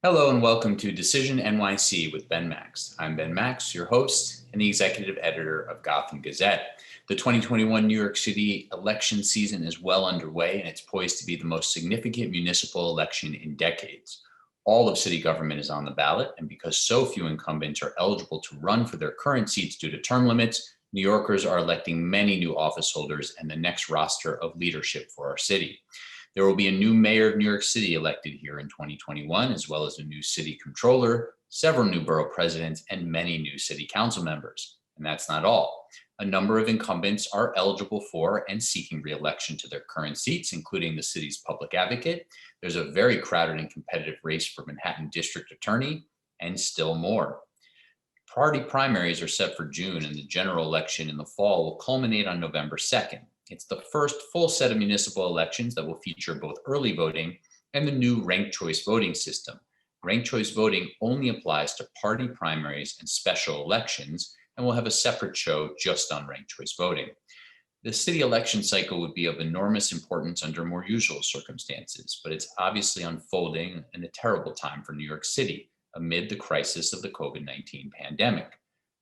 Hello and welcome to Decision NYC with Ben Max. I'm Ben Max, your host and the executive editor of Gotham Gazette. The 2021 New York City election season is well underway, and it's poised to be the most significant municipal election in decades. All of city government is on the ballot, and because so few incumbents are eligible to run for their current seats due to term limits, New Yorkers are electing many new office holders and the next roster of leadership for our city. There will be a new mayor of New York City elected here in 2021, as well as a new city controller, several new borough presidents, and many new city council members. And that's not all. A number of incumbents are eligible for and seeking re-election to their current seats, including the city's public advocate. There's a very crowded and competitive race for Manhattan district attorney, and still more. Party primaries are set for June, and the general election in the fall will culminate on November 2nd. It's the first full set of municipal elections that will feature both early voting and the new ranked choice voting system. Ranked choice voting only applies to party primaries and special elections, and we'll have a separate show just on ranked choice voting. The city election cycle would be of enormous importance under more usual circumstances, but it's obviously unfolding in a terrible time for New York City amid the crisis of the COVID-19 pandemic.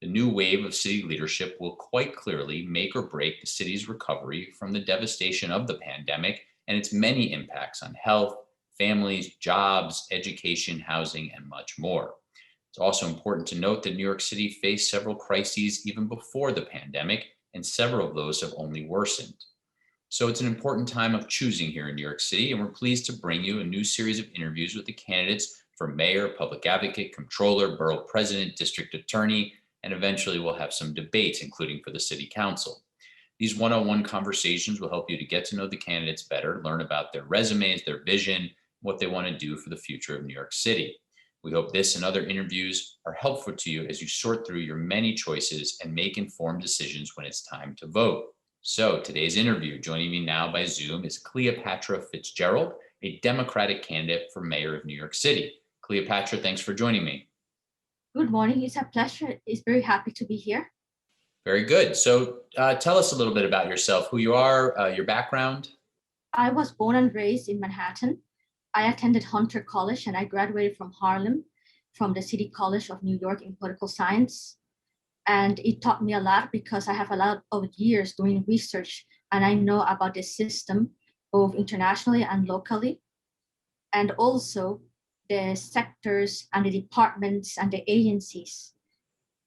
The new wave of city leadership will quite clearly make or break the city's recovery from the devastation of the pandemic and its many impacts on health, families, jobs, education, housing, and much more. It's also important to note that New York City faced several crises even before the pandemic, and several of those have only worsened. So it's an important time of choosing here in New York City, and we're pleased to bring you a new series of interviews with the candidates for mayor, public advocate, controller, borough president, district attorney, and eventually we'll have some debates, including for the city council. These one-on-one conversations will help you to get to know the candidates better, learn about their resumes, their vision, what they want to do for the future of New York City. We hope this and other interviews are helpful to you as you sort through your many choices and make informed decisions when it's time to vote. So today's interview, joining me now by Zoom, is Cleopatra Fitzgerald, a Democratic candidate for mayor of New York City. Cleopatra, thanks for joining me. Good morning. It's a pleasure. It's very happy to be here. Very good. So tell us a little bit about yourself, who you are, your background. I was born and raised in Manhattan. I attended Hunter College and I graduated from Harlem, from the City College of New York in political science. And it taught me a lot because I have a lot of years doing research and I know about the system, both internationally and locally. And also the sectors and the departments and the agencies.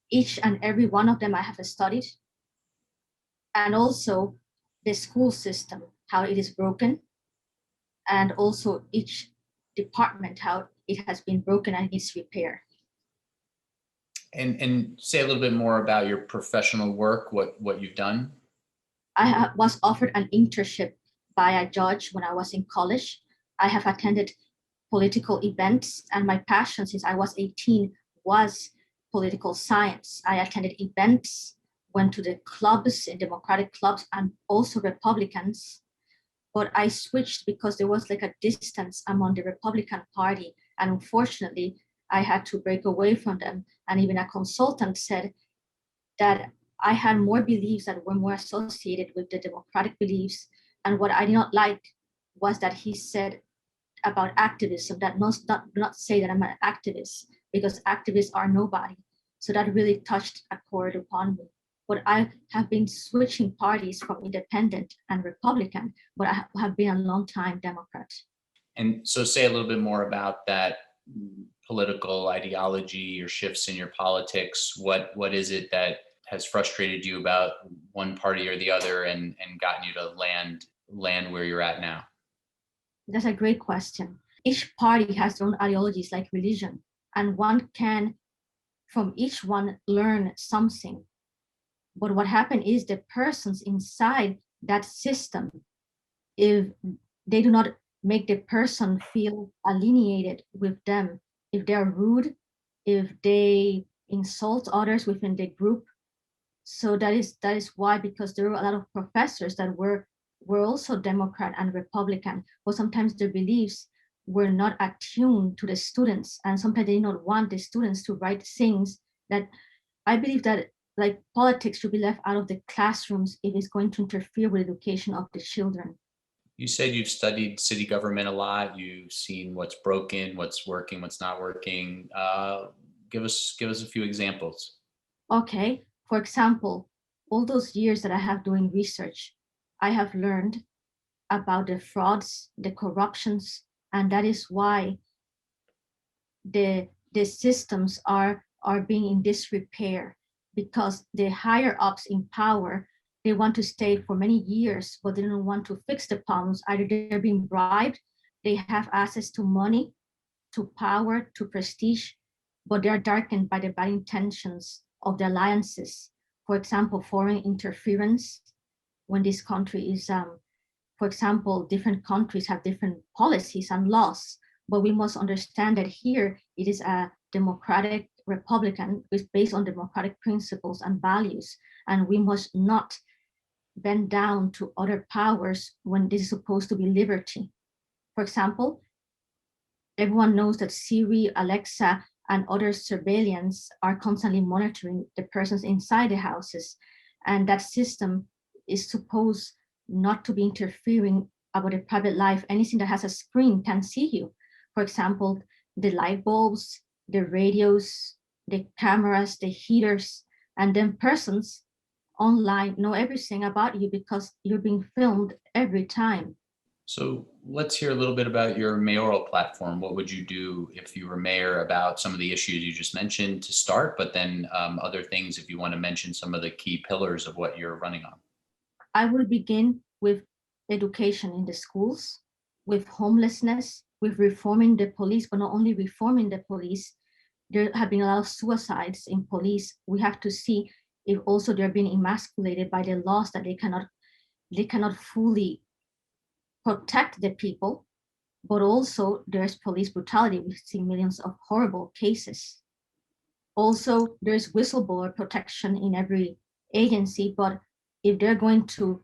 Each and every one of them I have studied. And also the school system, how it is broken. And also each department, how it has been broken and needs repair. And say a little bit more about your professional work, what you've done. I was offered an internship by a judge when I was in college. I have attended political events, and my passion since I was 18 was political science. I attended events, went to the clubs, in Democratic clubs, and also Republicans. But I switched because there was like a distance among the Republican Party. And unfortunately, I had to break away from them. And even a consultant said that I had more beliefs that were more associated with the Democratic beliefs. And what I did not like was that he said about activism, that not say that I'm an activist, because activists are nobody. So that really touched a chord upon me. But I have been switching parties from independent and Republican, but I have been a long time Democrat. And so say a little bit more about that political ideology or shifts in your politics. What is it that has frustrated you about one party or the other and gotten you to land where you're at now? That's a great question. Each party has their own ideologies like religion, and one can, from each one, learn something. But what happened is the persons inside that system, if they do not make the person feel alienated with them, if they're rude, if they insult others within the group. So that is why, because there were a lot of professors that were also Democrat and Republican, but sometimes their beliefs were not attuned to the students, and sometimes they did not want the students to write things that I believe that like politics should be left out of the classrooms if it's going to interfere with education of the children. You said you've studied city government a lot. You've seen what's broken, what's working, what's not working. Give us a few examples. Okay, for example, all those years that I have doing research, I have learned about the frauds, the corruptions, and that is why the systems are being in disrepair, because the higher ups in power, they want to stay for many years, but they don't want to fix the problems. Either they're being bribed, they have access to money, to power, to prestige, but they are darkened by the bad intentions of the alliances. For example, foreign interference. When this country is, for example, different countries have different policies and laws, but we must understand that here it is a democratic republican, is based on democratic principles and values, and we must not bend down to other powers when this is supposed to be liberty. For example, everyone knows that Siri, Alexa, and other surveillance are constantly monitoring the persons inside the houses. And that system is supposed not to be interfering about the private life. Anything that has a screen can see you. For example, the light bulbs, the radios, the cameras, the heaters, and then persons online know everything about you because you're being filmed every time. So let's hear a little bit about your mayoral platform. What would you do if you were mayor about some of the issues you just mentioned to start, but then other things if you want to mention some of the key pillars of what you're running on? I will begin with education in the schools, with homelessness, with reforming the police, but not only reforming the police. There have been a lot of suicides in police. We have to see if also they're being emasculated by the laws that they cannot fully protect the people, but also there's police brutality. We see millions of horrible cases. Also, there's whistleblower protection in every agency, but if they're going to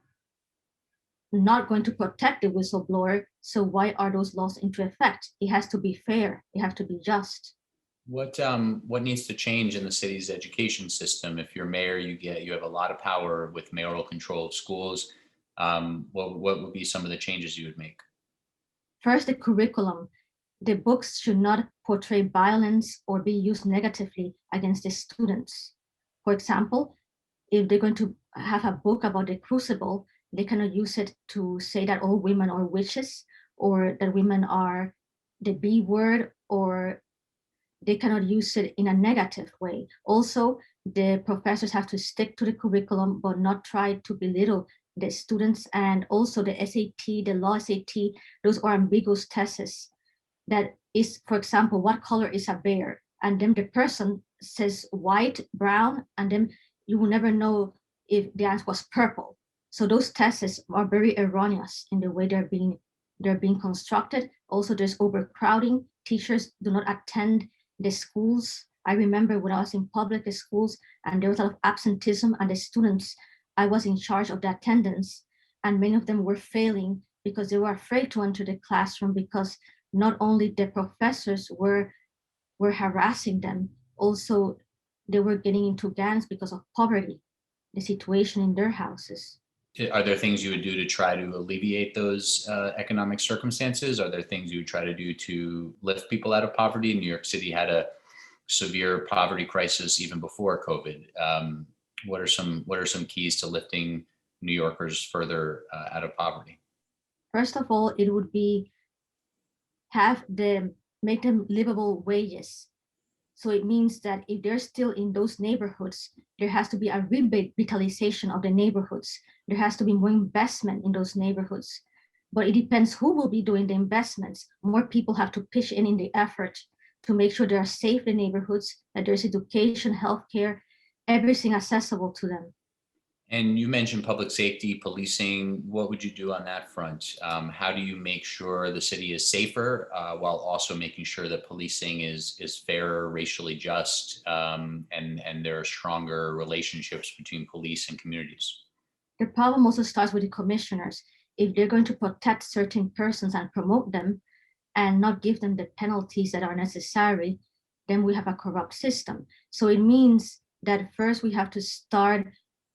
not going to protect the whistleblower, so why are those laws into effect? It has to be fair, it has to be just. What needs to change in the city's education system? If you're mayor, you have a lot of power with mayoral control of schools. What would be some of the changes you would make? First, the curriculum. The books should not portray violence or be used negatively against the students. For example, if they're going to have a book about the crucible, they cannot use it to say that all women are witches or that women are the B word, or they cannot use it in a negative way. Also, the professors have to stick to the curriculum but not try to belittle the students. And also the SAT, the law SAT, those are ambiguous tests. That is, for example, what color is a bear? And then the person says white, brown, and then you will never know if the answer was purple. So those tests are very erroneous in the way they're being constructed. Also, there's overcrowding. Teachers do not attend the schools. I remember when I was in public schools and there was a lot of absenteeism, and the students, I was in charge of the attendance, and many of them were failing because they were afraid to enter the classroom, because not only the professors were harassing them, also they were getting into gangs because of poverty, the situation in their houses. Are there things you would do to try to alleviate those economic circumstances? Are there things you would try to do to lift people out of poverty? New York City had a severe poverty crisis even before COVID. What are some keys to lifting New Yorkers further out of poverty? First of all, it would be have them make them livable wages. So it means that if they're still in those neighborhoods, there has to be a revitalization of the neighborhoods. There has to be more investment in those neighborhoods. But it depends who will be doing the investments. More people have to pitch in the effort to make sure they are safe in neighborhoods, that there's education, healthcare, everything accessible to them. And you mentioned public safety, policing. What would you do on that front? How do you make sure the city is safer while also making sure that policing is fairer, racially just, and there are stronger relationships between police and communities? The problem also starts with the commissioners. If they're going to protect certain persons and promote them and not give them the penalties that are necessary, then we have a corrupt system. So it means that first we have to start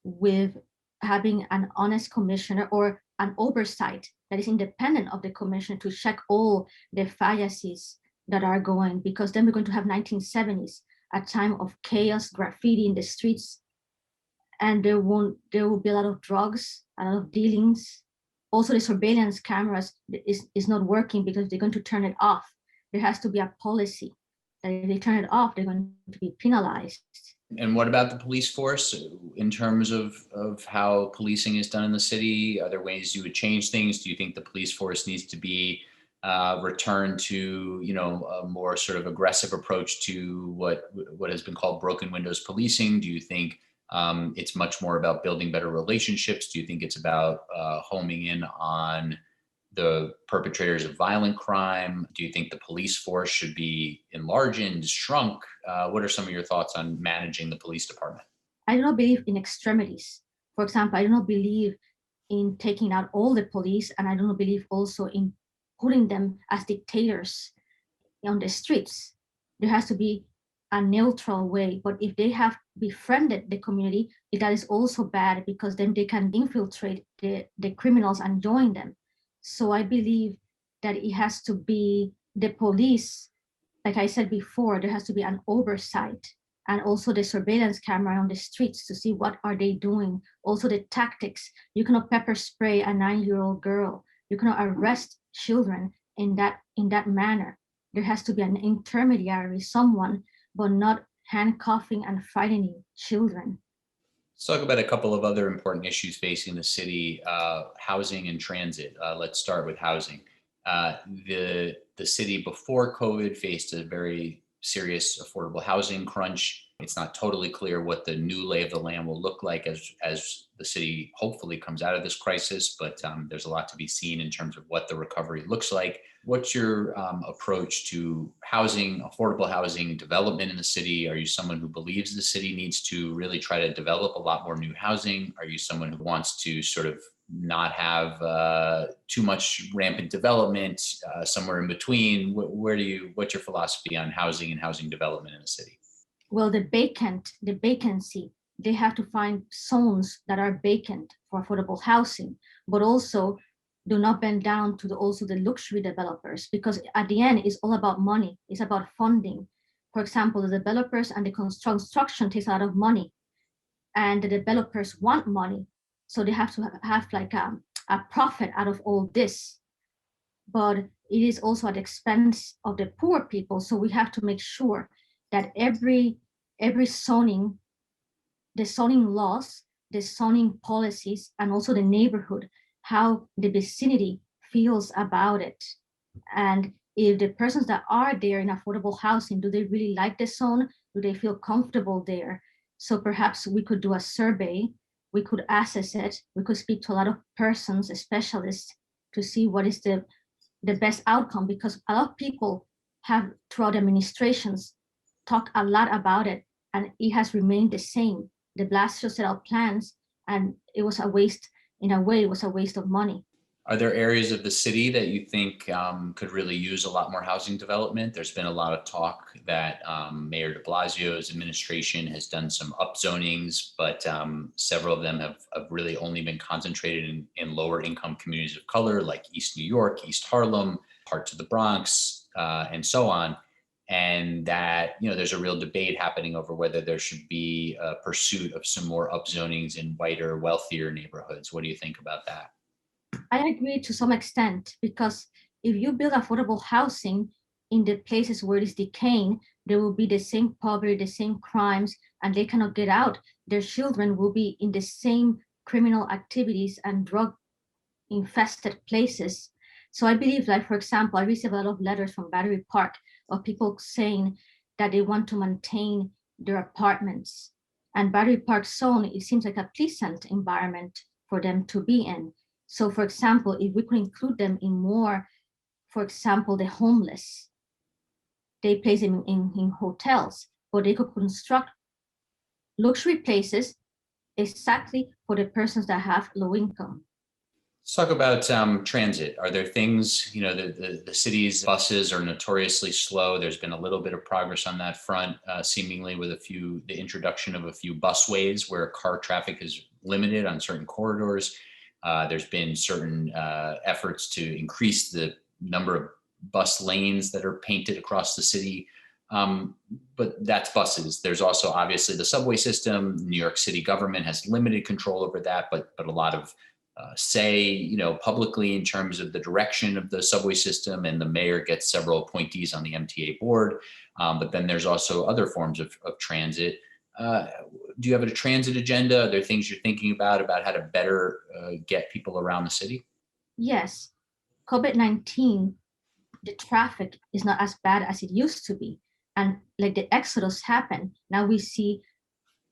with having an honest commissioner or an oversight that is independent of the commissioner to check all the fallacies that are going, because then we're going to have 1970s, a time of chaos, graffiti in the streets, and there will be a lot of drugs, a lot of dealings. Also, the surveillance cameras is not working because they're going to turn it off. There has to be a policy that if they turn it off, they're going to be penalized. And what about the police force in terms of how policing is done in the city? Are there ways you would change things? Do you think the police force needs to be returned to, a more sort of aggressive approach to what has been called broken windows policing? Do you think it's much more about building better relationships? Do you think it's about homing in on the perpetrators of violent crime? Do you think the police force should be enlarged, shrunk? What are some of your thoughts on managing the police department? I do not believe in extremities. For example, I do not believe in taking out all the police, and I do not believe also in putting them as dictators on the streets. There has to be a neutral way, but if they have befriended the community, that is also bad, because then they can infiltrate the criminals and join them. So I believe that it has to be the police. Like I said before, there has to be an oversight, and also the surveillance camera on the streets to see what are they doing. Also the tactics. You cannot pepper spray a 9-year-old girl. You cannot arrest children in that manner. There has to be an intermediary, someone, but not handcuffing and frightening children. Let's talk about a couple of other important issues facing the city, housing and transit. Let's start with housing. The city before COVID faced a very serious affordable housing crunch. It's not totally clear what the new lay of the land will look like as the city hopefully comes out of this crisis, but there's a lot to be seen in terms of what the recovery looks like. What's your approach to housing, affordable housing development in the city? Are you someone who believes the city needs to really try to develop a lot more new housing? Are you someone who wants to sort of not have too much rampant development, somewhere in between? What's your philosophy on housing and housing development in the city? Well, the vacancy, they have to find zones that are vacant for affordable housing, but also do not bend down to also the luxury developers, because at the end, it's all about money. It's about funding. For example, the developers and the construction takes a lot of money, and the developers want money. So they have to have like a profit out of all this. But it is also at the expense of the poor people. So we have to make sure that every zoning, the zoning laws, the zoning policies, and also the neighborhood, how the vicinity feels about it. And if the persons that are there in affordable housing, do they really like the zone? Do they feel comfortable there? So perhaps we could do a survey, we could assess it, we could speak to a lot of persons, specialists, to see what is the best outcome, because a lot of people have throughout administrations talk a lot about it, and it has remained the same. The Blasio set out plans, and it was a waste. In a way, it was a waste of money. Are there areas of the city that you think could really use a lot more housing development? There's been a lot of talk that Mayor de Blasio's administration has done some upzonings, but several of them have really only been concentrated in lower income communities of color, like East New York, East Harlem, parts of the Bronx, and so on. And that, there's a real debate happening over whether there should be a pursuit of some more upzonings in whiter, wealthier neighborhoods. What do you think about that? I agree to some extent, because if you build affordable housing in the places where it is decaying, there will be the same poverty, the same crimes, and they cannot get out. Their children will be in the same criminal activities and drug infested places. So I believe, like, for example, I receive a lot of letters from Battery Park of people saying that they want to maintain their apartments. And Battery Park zone, it seems like a pleasant environment for them to be in. So for example, if we could include them in more, for example, the homeless, they place them in hotels, or they could construct luxury places exactly for the persons that have low income. Let's talk about transit. Are there things, the city's buses are notoriously slow. There's been a little bit of progress on that front, seemingly with the introduction of a few busways where car traffic is limited on certain corridors. There's been certain efforts to increase the number of bus lanes that are painted across the city. But that's buses. There's also obviously the subway system. New York City government has limited control over that, but a lot of say, publicly in terms of the direction of the subway system, and the mayor gets several appointees on the MTA board. But then there's also other forms of transit. Do you have a transit agenda? Are there things you're thinking about how to better get people around the city? Yes, COVID-19, the traffic is not as bad as it used to be. And like the exodus happened, now we see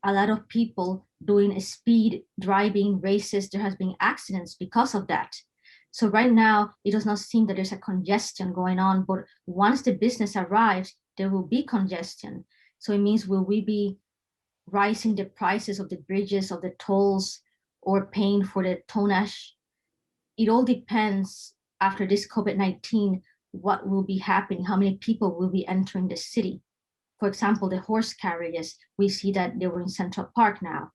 a lot of people doing speed driving races. There has been accidents because of that. So right now, it does not seem that there's a congestion going on, but once the business arrives, there will be congestion. So it means, will we be rising the prices of the bridges, of the tolls, or paying for the tonnage? It all depends after this COVID-19, what will be happening, how many people will be entering the city. For example, the horse carriages, we see that they were in Central Park now.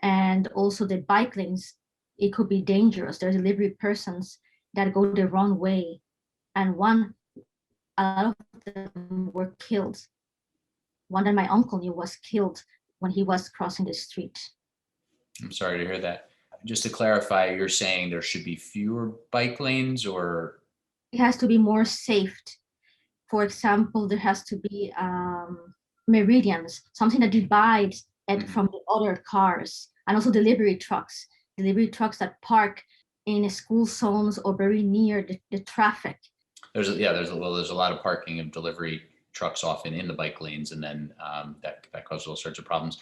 And also the bike lanes, it could be dangerous. There's delivery persons that go the wrong way. And a lot of them were killed. One that my uncle knew was killed when he was crossing the street. I'm sorry to hear that. Just to clarify, you're saying there should be fewer bike lanes, or? It has to be more safe. For example, there has to be meridians, something that divides it from the other cars, and also delivery trucks that park in school zones or very near the traffic. There's a lot of parking of delivery trucks often in the bike lanes, and then that causes all sorts of problems.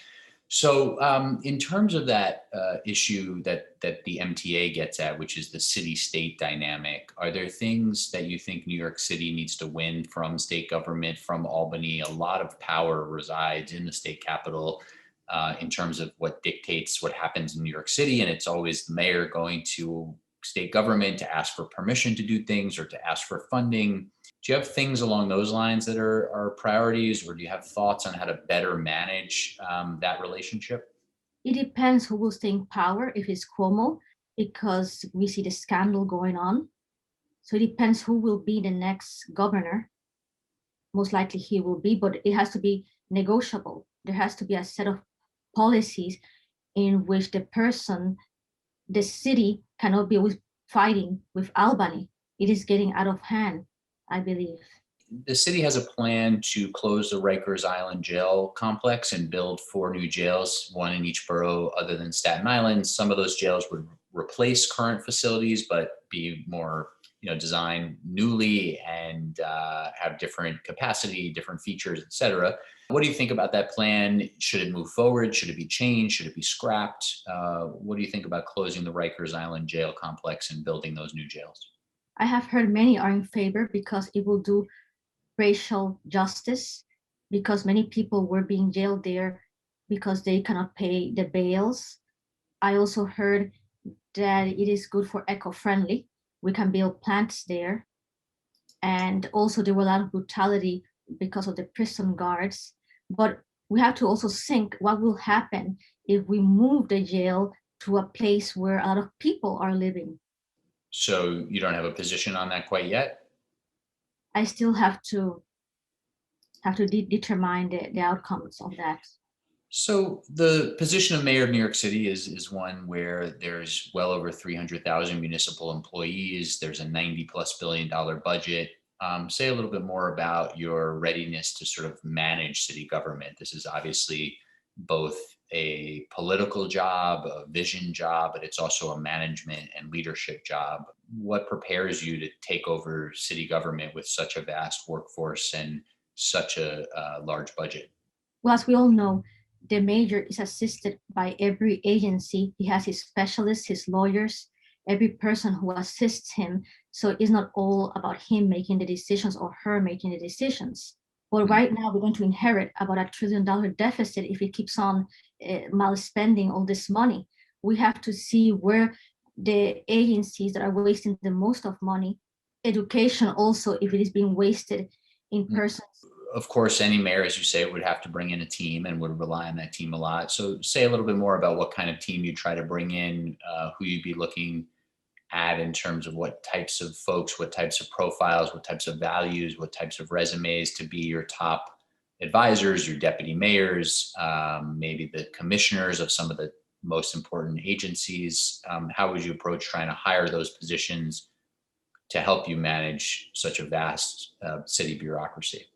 So in terms of that issue that the MTA gets at, which is the city-state dynamic, are there things that you think New York City needs to win from state government, from Albany? A lot of power resides in the state capital in terms of what dictates what happens in New York City. And it's always the mayor going to state government to ask for permission to do things or to ask for funding. Do you have things along those lines that are priorities, or do you have thoughts on how to better manage that relationship? It depends who will stay in power, if it's Cuomo, because we see the scandal going on. So it depends who will be the next governor. Most likely he will be, but it has to be negotiable. There has to be a set of policies in which the city cannot be always fighting with Albany. It is getting out of hand, I believe. The city has a plan to close the Rikers Island jail complex and build 4 new jails, one in each borough other than Staten Island. Some of those jails would replace current facilities, but be more designed newly and have different capacity, different features, et cetera. What do you think about that plan? Should it move forward? Should it be changed? Should it be scrapped? What do you think about closing the Rikers Island jail complex and building those new jails? I have heard many are in favor because it will do racial justice, because many people were being jailed there because they cannot pay the bails. I also heard that it is good for eco-friendly. We can build plants there. And also there were a lot of brutality because of the prison guards. But we have to also think what will happen if we move the jail to a place where a lot of people are living. So you don't have a position on that quite yet? I still have to determine the outcomes of that. So the position of mayor of New York City is one where there's well over 300,000 municipal employees. There's a $90+ billion budget. Say a little bit more about your readiness to sort of manage city government. This is obviously both a political job, a vision job, but it's also a management and leadership job. What prepares you to take over city government with such a vast workforce and such a large budget? Well, as we all know, the mayor is assisted by every agency. He has his specialists, his lawyers, every person who assists him. So it's not all about him making the decisions or her making the decisions. But right now we're going to inherit about $1 trillion deficit if it keeps on malspending all this money. We have to see where the agencies that are wasting the most of money, education also, if it is being wasted in persons. of course, any mayor, as you say, would have to bring in a team and would rely on that team a lot. So say a little bit more about what kind of team you try to bring in, who you'd be looking at in terms of what types of folks, what types of profiles, what types of values, what types of resumes to be your top advisors, your deputy mayors, maybe the commissioners of some of the most important agencies. How would you approach trying to hire those positions to help you manage such a vast city bureaucracy?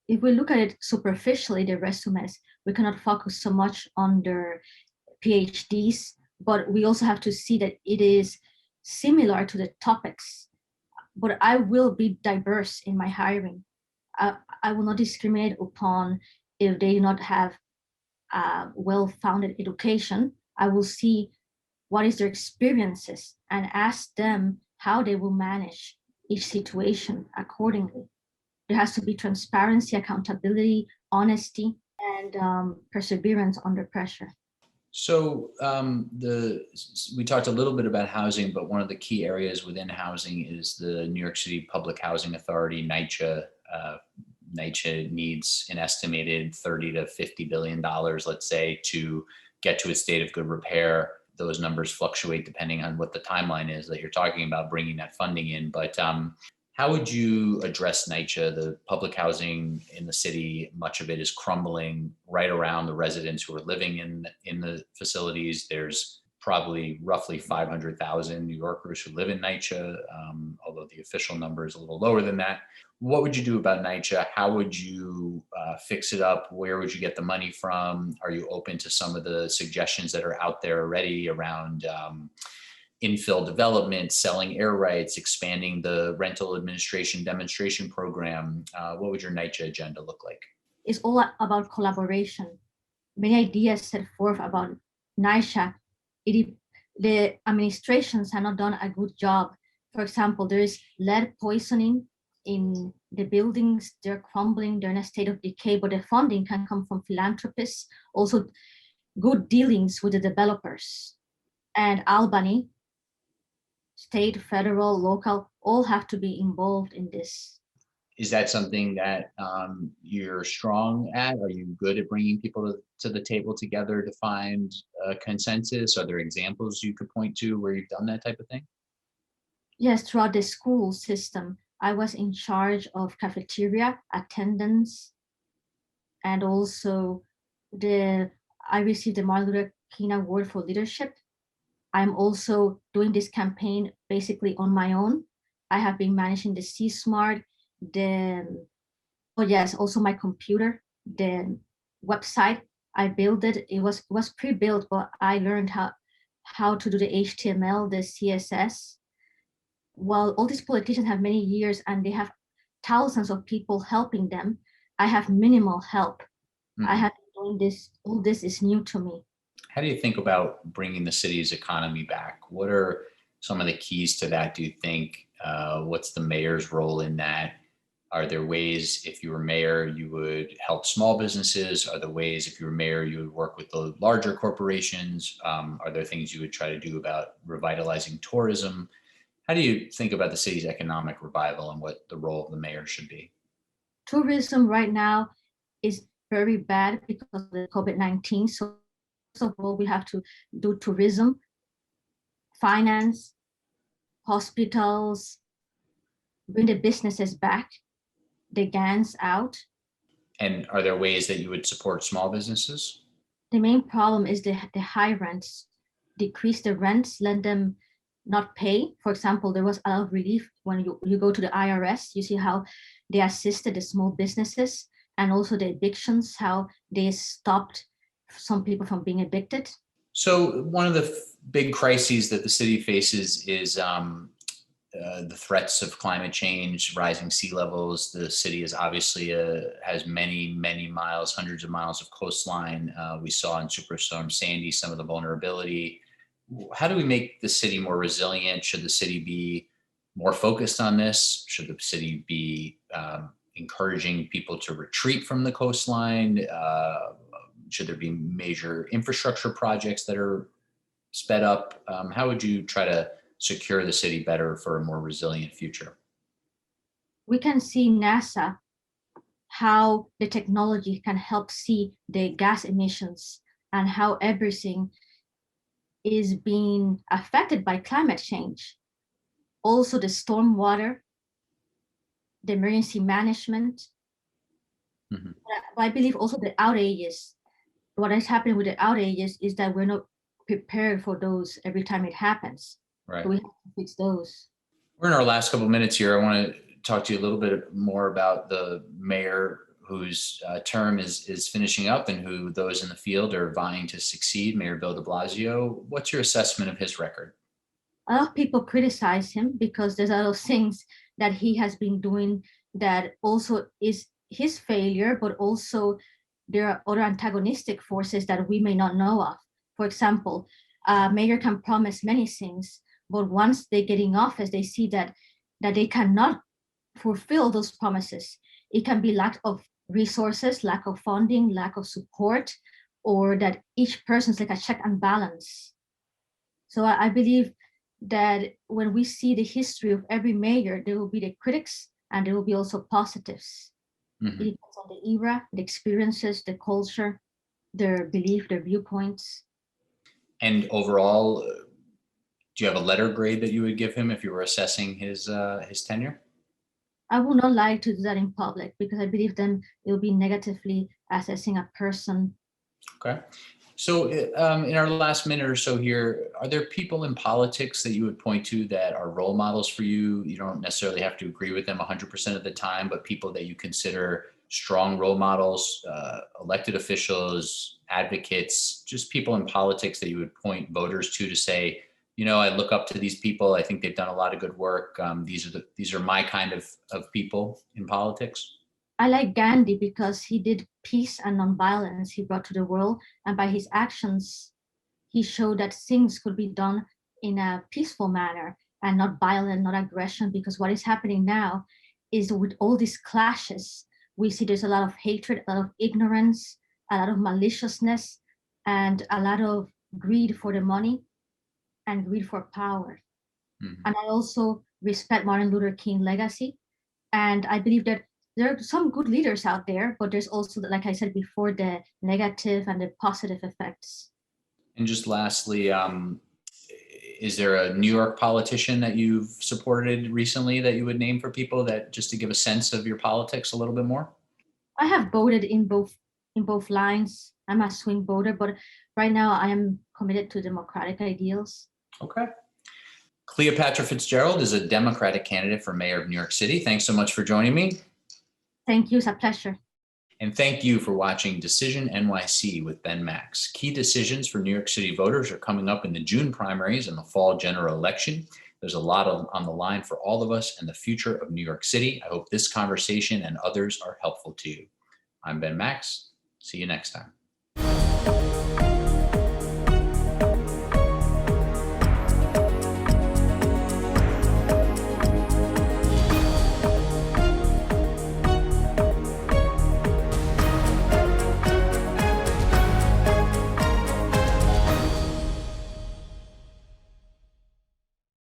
If we look at it superficially, the resumes, we cannot focus so much on their PhDs, but we also have to see that it is similar to the topics. But I will be diverse in my hiring. I will not discriminate upon if they do not have a well-founded education. I will see what is their experiences and ask them how they will manage each situation accordingly. There has to be transparency, accountability, honesty, and perseverance under pressure. So we talked a little bit about housing, but one of the key areas within housing is the New York City Public Housing Authority, NYCHA. NYCHA needs an estimated $30 to $50 billion, let's say, to get to a state of good repair. Those numbers fluctuate depending on what the timeline is that you're talking about bringing that funding in. But how would you address NYCHA? The public housing in the city, much of it is crumbling right around the residents who are living in the facilities. There's probably roughly 500,000 New Yorkers who live in NYCHA, although the official number is a little lower than that. What would you do about NYCHA? How would you fix it up? Where would you get the money from? Are you open to some of the suggestions that are out there already around infill development, selling air rights, expanding the rental administration demonstration program? What would your NYCHA agenda look like? It's all about collaboration. Many ideas set forth about NYCHA. The administrations have not done a good job. For example, there is lead poisoning in the buildings. They're crumbling, they're in a state of decay, but the funding can come from philanthropists, also good dealings with the developers. And Albany, state, federal, local, all have to be involved in this. Is that something that you're strong at? Are you good at bringing people to the table together to find a consensus? Are there examples you could point to where you've done that type of thing? Yes, throughout the school system, I was in charge of cafeteria, attendance, and also I received the Martin Luther King Award for Leadership. I'm also doing this campaign basically on my own. I have been managing the C-Smart, also my computer, the website. I built it. It was pre-built, but I learned how to do the HTML, the CSS. While all these politicians have many years and they have thousands of people helping them, I have minimal help. Mm-hmm. I have been doing this. All this is new to me. How do you think about bringing the city's economy back? What are some of the keys to that, do you think? What's the mayor's role in that? Are there ways, if you were mayor, you would help small businesses? Are there ways, if you were mayor, you would work with the larger corporations? Are there things you would try to do about revitalizing tourism? How do you think about the city's economic revival and what the role of the mayor should be? Tourism right now is very bad because of the COVID-19. So first of all, we have to do tourism, finance, hospitals, bring the businesses back, the gangs out. And are there ways that you would support small businesses? The main problem is the high rents. Decrease the rents, let them not pay. For example, there was a lot of relief when you go to the IRS, you see how they assisted the small businesses, and also the evictions, how they stopped some people from being evicted. So one of the big crises that the city faces is the threats of climate change, rising sea levels. The city is obviously has many, many miles, hundreds of miles of coastline. We saw in Superstorm Sandy some of the vulnerability. How do we make the city more resilient? Should the city be more focused on this? Should the city be encouraging people to retreat from the coastline? Should there be major infrastructure projects that are sped up? How would you try to secure the city better for a more resilient future? We can see NASA how the technology can help see the gas emissions and how everything is being affected by climate change. Also the stormwater, the emergency management. Mhm. But I believe also the outages. What is happening with the outages is that we're not prepared for those every time it happens. Right. So we have to fix those. We're in our last couple of minutes here. I want to talk to you a little bit more about the mayor whose term is finishing up and who those in the field are vying to succeed, Mayor Bill de Blasio. What's your assessment of his record? A lot of people criticize him because there's a lot of things that he has been doing that also is his failure, but also there are other antagonistic forces that we may not know of. For example, mayor can promise many things, but once they get in office, they see that they cannot fulfill those promises. It can be lack of resources, lack of funding, lack of support, or that each person's like a check and balance. So I believe that when we see the history of every mayor, there will be the critics and there will be also positives. Mhm. It depends on the era, the experiences, the culture, their belief, their viewpoints. And overall, do you have a letter grade that you would give him if you were assessing his tenure? I will not like to do that in public because I believe then it will be negatively assessing a person. Okay. So, in our last minute or so here, are there people in politics that you would point to that are role models for you? You don't necessarily have to agree with them 100% of the time, but people that you consider strong role models, elected officials, advocates, just people in politics that you would point voters to say, you know, I look up to these people. I think they've done a lot of good work. These are my kind of people in politics. I like Gandhi because he did peace and nonviolence he brought to the world. And by his actions, he showed that things could be done in a peaceful manner and not violent, not aggression. Because what is happening now is with all these clashes, we see there's a lot of hatred, a lot of ignorance, a lot of maliciousness, and a lot of greed for the money and greed for power. Mhm. And I also respect Martin Luther King legacy. And I believe that there are some good leaders out there, but there's also, like I said before, the negative and the positive effects. And just lastly, is there a New York politician that you've supported recently that you would name for people that just to give a sense of your politics a little bit more? I have voted in both lines. I'm a swing voter, but right now I am committed to democratic ideals. Okay. Cleopatra Fitzgerald is a Democratic candidate for mayor of New York City. Thanks so much for joining me. Thank you. It's a pleasure. And thank you for watching Decision NYC with Ben Max. Key decisions for New York City voters are coming up in the June primaries and the fall general election. There's a lot on the line for all of us and the future of New York City. I hope this conversation and others are helpful to you. I'm Ben Max. See you next time.